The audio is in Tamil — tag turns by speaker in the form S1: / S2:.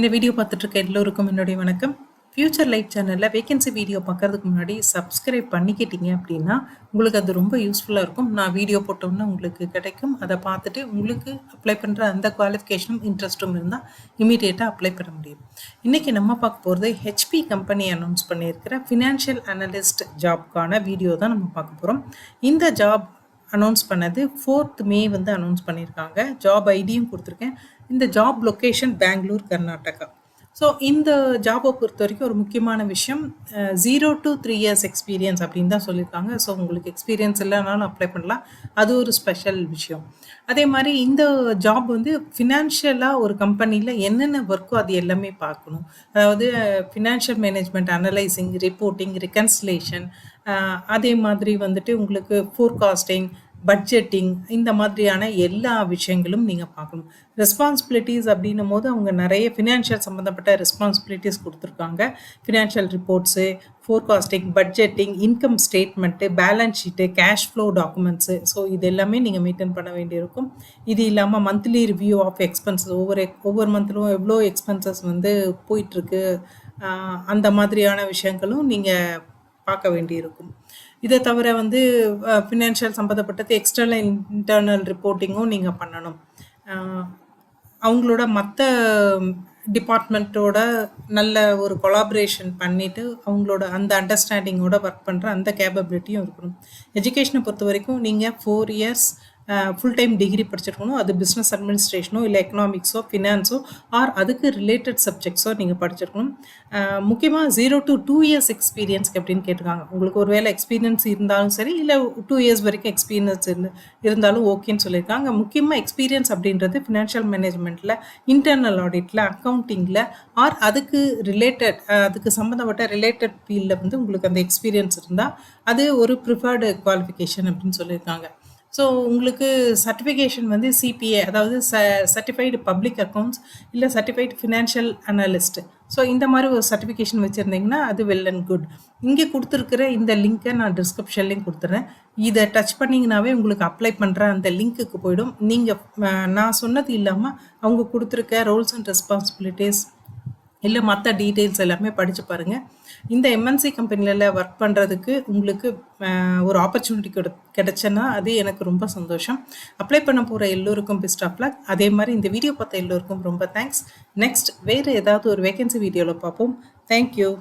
S1: இந்த வீடியோ பார்த்துட்டு இருக்க எல்லோருக்கும் என்னுடைய வணக்கம். ஃபியூச்சர் லைஃப் சேனலில் வேகன்சி வீடியோ பார்க்கறதுக்கு முன்னாடி சப்ஸ்கிரைப் பண்ணிக்கிட்டீங்க அப்படின்னா உங்களுக்கு அது ரொம்ப யூஸ்ஃபுல்லாக இருக்கும். நான் வீடியோ போட்டோம்னா உங்களுக்கு கிடைக்கும். அதை பார்த்துட்டு உங்களுக்கு அப்ளை பண்ணுற அந்த குவாலிஃபிகேஷனும் இன்ட்ரெஸ்ட்டும் இருந்தால் இமீடியட்டாக அப்ளை பண்ண முடியும். இன்றைக்கி நம்ம பார்க்க போகிறது ஹெச்பி கம்பெனி அனௌன்ஸ் பண்ணியிருக்கிற ஃபினான்ஷியல் அனலிஸ்ட் ஜாப்க்கான வீடியோ தான் நம்ம பார்க்க போகிறோம். இந்த ஜாப் அனௌன்ஸ் பண்ணது 4th May வந்து அனௌன்ஸ் பண்ணியிருக்காங்க. ஜாப் ஐடியும் கொடுத்துருக்கேன். இந்த job location Bengaluru, Karnataka. So இந்த ஜாபை பொறுத்த வரைக்கும் ஒரு முக்கியமான விஷயம் 0 to 3 years எக்ஸ்பீரியன்ஸ் அப்படின்னு தான் சொல்லியிருக்காங்க. ஸோ உங்களுக்கு எக்ஸ்பீரியன்ஸ் இல்லைனாலும் அப்ளை பண்ணலாம். அது ஒரு ஸ்பெஷல் விஷயம். அதே மாதிரி இந்த ஜாப் வந்து ஃபினான்ஷியலாக ஒரு கம்பெனியில் என்னென்ன ஒர்க்கோ அது எல்லாமே பார்க்கணும். அதாவது financial management, analysing, reporting, reconciliation, அதே மாதிரி வந்துட்டு உங்களுக்கு ஃபோர்காஸ்டிங், பட்ஜெட்டிங், இந்த மாதிரியான எல்லா விஷயங்களும் நீங்கள் பார்க்கணும். ரெஸ்பான்சிபிலிட்டிஸ் அப்படின்னும் போது அவங்க நிறைய ஃபினான்ஷியல் சம்மந்தப்பட்ட ரெஸ்பான்சிபிலிட்டிஸ் கொடுத்துருக்காங்க. Financial reports, forecasting, budgeting, income statement, balance sheet, cash flow documents. So இது எல்லாமே நீங்கள் மெயின்டைன் பண்ண வேண்டியிருக்கும். இது இல்லாமல் மந்த்லி ரிவ்யூ ஆஃப் எக்ஸ்பென்சஸ், ஒவ்வொரு மந்த்லும் எவ்வளோ எக்ஸ்பென்சஸ் வந்து போயிட்டுருக்கு, அந்த மாதிரியான விஷயங்களும் நீங்கள் பார்க்க வேண்டியிருக்கும். இதை தவிர வந்து ஃபினான்ஷியல் சம்மந்தப்பட்டது எக்ஸ்டர்னல் இன்டர்னல் ரிப்போர்ட்டிங்கும் நீங்கள் பண்ணணும். அவங்களோட மற்ற டிபார்ட்மெண்ட்டோட நல்ல ஒரு கொலாபரேஷன் பண்ணிவிட்டு அவங்களோட அந்த அண்டர்ஸ்டாண்டிங்கோட ஒர்க் பண்ணுற அந்த கேப்பபிலிட்டியும் இருக்கணும். எஜுகேஷனை பொறுத்த வரைக்கும் நீங்கள் 4 years ஃபுல் டைம் டிகிரி படிச்சிருக்கணும். அது பிஸ்னஸ் அட்மினிஸ்ட்ரேஷனோ இல்லை எக்கனாமிக்ஸோ ஃபினான்ஸோ ஆர் அதுக்கு ரிலேட்டட் சப்ஜெக்ட்ஸோ நீங்கள் படிச்சிருக்கணும். முக்கியமாக 0 to 2 years எக்ஸ்பீரியன்ஸ்க்கு அப்படின்னு கேட்டிருக்காங்க. உங்களுக்கு ஒரு வேளை எக்ஸ்பீரியன்ஸ் இருந்தாலும் சரி, இல்லை 2 years வரைக்கும் எக்ஸ்பீரியன்ஸ் இருந்தாலும் ஓகேன்னு சொல்லியிருக்காங்க. முக்கியமாக எக்ஸ்பீரியன்ஸ் அப்படின்றது ஃபினான்ஷியல் மேனேஜ்மெண்ட்டில், இன்டர்னல் ஆடிட்டில், அக்கௌண்டிங்கில் ஆர் அதுக்கு ரிலேட்டட், அதுக்கு சம்மந்தப்பட்ட ரிலேட்டட் ஃபீல்டில் வந்து உங்களுக்கு அந்த எக்ஸ்பீரியன்ஸ் இருந்தால் அது ஒரு ப்ரிஃபர்டு குவாலிஃபிகேஷன் அப்படின்னு சொல்லியிருக்காங்க. ஸோ உங்களுக்கு சர்டிஃபிகேஷன் வந்து சிபிஏ, அதாவது சர்டிஃபைடு பப்ளிக் அக்கௌண்ட்ஸ் இல்லை சர்டிஃபைடு ஃபினான்ஷியல் அனலிஸ்ட்டு. ஸோ இந்த மாதிரி ஒரு சர்டிஃபிகேஷன் வச்சுருந்தீங்கன்னா அது வெல் அண்ட் குட். இங்கே கொடுத்துருக்கிற இந்த லிங்க்கை நான் டிஸ்கிரிப்ஷன்லேயும் கொடுத்துட்றேன். இதை டச் பண்ணிங்கனாவே உங்களுக்கு அப்ளை பண்ணுற அந்த லிங்க்குக்கு போயிடும். நீங்கள் நான் சொன்னது இல்லாமல் அவங்க கொடுத்துருக்க ரோல்ஸ் அண்ட் ரெஸ்பான்சிபிலிட்டிஸ் இல்லை மற்ற டீட்டெயில்ஸ் எல்லாமே படித்து பாருங்கள். இந்த எம்என்சி கம்பெனியில் ஒர்க் பண்ணுறதுக்கு உங்களுக்கு ஒரு ஆப்பர்ச்சுனிட்டி கிடைச்சேன்னா அது எனக்கு ரொம்ப சந்தோஷம். அப்ளை பண்ண போகிற எல்லோருக்கும் பெஸ்ட் ஆஃப் லக். அதே மாதிரி இந்த வீடியோ பார்த்த எல்லோருக்கும் ரொம்ப தேங்க்ஸ். நெக்ஸ்ட் வேறு ஏதாவது ஒரு வேகன்சி வீடியோவில் பார்ப்போம். தேங்க்யூ.